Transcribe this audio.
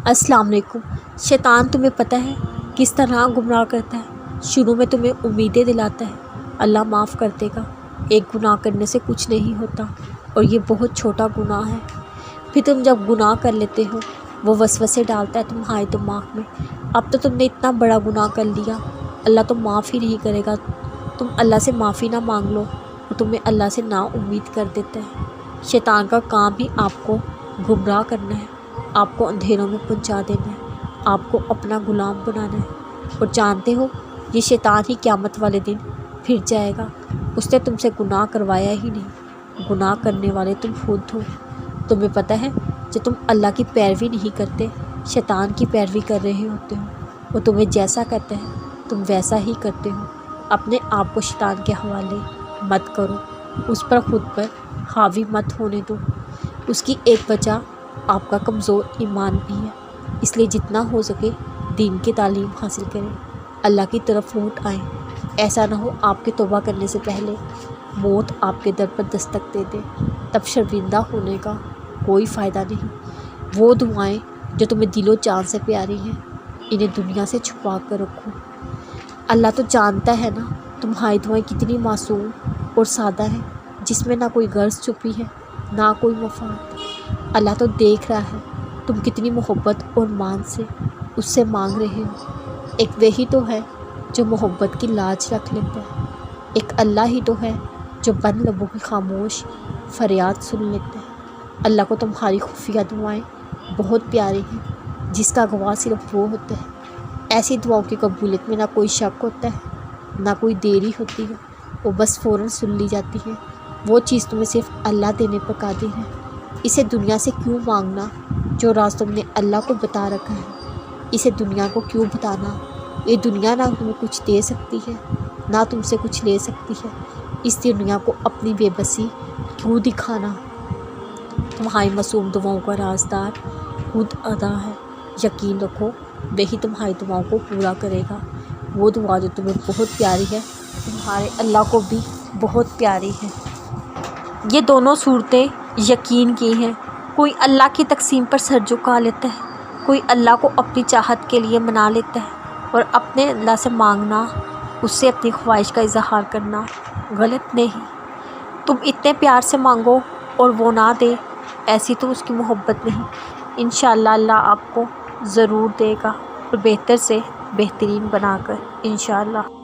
السلام علیکم۔ شیطان تمہیں پتہ ہے کس طرح گمراہ کرتا ہے۔ شروع میں تمہیں امیدیں دلاتا ہے، اللہ معاف کر دے گا، ایک گناہ کرنے سے کچھ نہیں ہوتا اور یہ بہت چھوٹا گناہ ہے۔ پھر تم جب گناہ کر لیتے ہو وہ وسوسے ڈالتا ہے تمہارے دماغ میں، اب تو تم نے اتنا بڑا گناہ کر لیا، اللہ تو معاف ہی نہیں کرے گا، تم اللہ سے معافی نہ مانگ لو، اور تمہیں اللہ سے نا امید کر دیتا ہے۔ شیطان کا کام ہی آپ کو گمراہ کرنا ہے، آپ کو اندھیروں میں پہنچا دینا ہے، آپ کو اپنا غلام بنانا ہے۔ اور جانتے ہو یہ شیطان ہی قیامت والے دن پھر جائے گا، اس نے تم سے گناہ کروایا ہی نہیں، گناہ کرنے والے تم خود ہو۔ تمہیں پتہ ہے کہ تم اللہ کی پیروی نہیں کرتے، شیطان کی پیروی کر رہے ہوتے ہو، وہ تمہیں جیسا کہتا ہے تم ویسا ہی کرتے ہو۔ اپنے آپ کو شیطان کے حوالے مت کرو، اس پر خود پر حاوی مت ہونے دو۔ اس کی ایک وجہ آپ کا کمزور ایمان بھی ہے، اس لیے جتنا ہو سکے دین کی تعلیم حاصل کریں، اللہ کی طرف لوٹ آئیں۔ ایسا نہ ہو آپ کے توبہ کرنے سے پہلے موت آپ کے در پر دستک دے دے، تب شرمندہ ہونے کا کوئی فائدہ نہیں۔ وہ دعائیں جو تمہیں دل و جان سے پیاری ہیں انہیں دنیا سے چھپا کر رکھو۔ اللہ تو جانتا ہے نا تمہاری دعائیں کتنی معصوم اور سادہ ہیں، جس میں نہ کوئی غرض چھپی ہے نہ کوئی مفاد۔ اللہ تو دیکھ رہا ہے تم کتنی محبت اور مان سے اس سے مانگ رہے ہو۔ ایک وہی تو ہے جو محبت کی لاج رکھ لیتا ہے، ایک اللہ ہی تو ہے جو بند لبوں کی خاموش فریاد سن لیتا ہے۔ اللہ کو تمہاری خفیہ دعائیں بہت پیاری ہیں، جس کا گواہ صرف وہ ہوتا ہے۔ ایسی دعاؤں کی قبولیت میں نہ کوئی شک ہوتا ہے نہ کوئی دیری ہوتی ہے، وہ بس فوراً سن لی جاتی ہے۔ وہ چیز تمہیں صرف اللہ دینے پر قادر ہے، اسے دنیا سے کیوں مانگنا جو راز تم نے اللہ کو بتا رکھا ہے، اسے دنیا کو کیوں بتانا؟ یہ دنیا نہ تمہیں کچھ دے سکتی ہے نہ تم سے کچھ لے سکتی ہے، اس دنیا کو اپنی بے بسی کیوں دکھانا؟ تمہاری معصوم دعاؤں کا رازدار خود ادا ہے، یقین رکھو وہی تمہاری دعاؤں کو پورا کرے گا۔ وہ دعا جو تمہیں بہت پیاری ہے تمہارے اللہ کو بھی بہت پیاری ہے۔ یہ دونوں صورتیں یقین کی ہیں، کوئی اللہ کی تقسیم پر سر جھکا لیتا ہے، کوئی اللہ کو اپنی چاہت کے لیے منا لیتا ہے، اور اپنے اللہ سے مانگنا، اس سے اپنی خواہش کا اظہار کرنا غلط نہیں۔ تم اتنے پیار سے مانگو اور وہ نہ دے، ایسی تو اس کی محبت نہیں۔ انشاءاللہ اللہ آپ کو ضرور دے گا، اور بہتر سے بہترین بنا کر، انشاءاللہ۔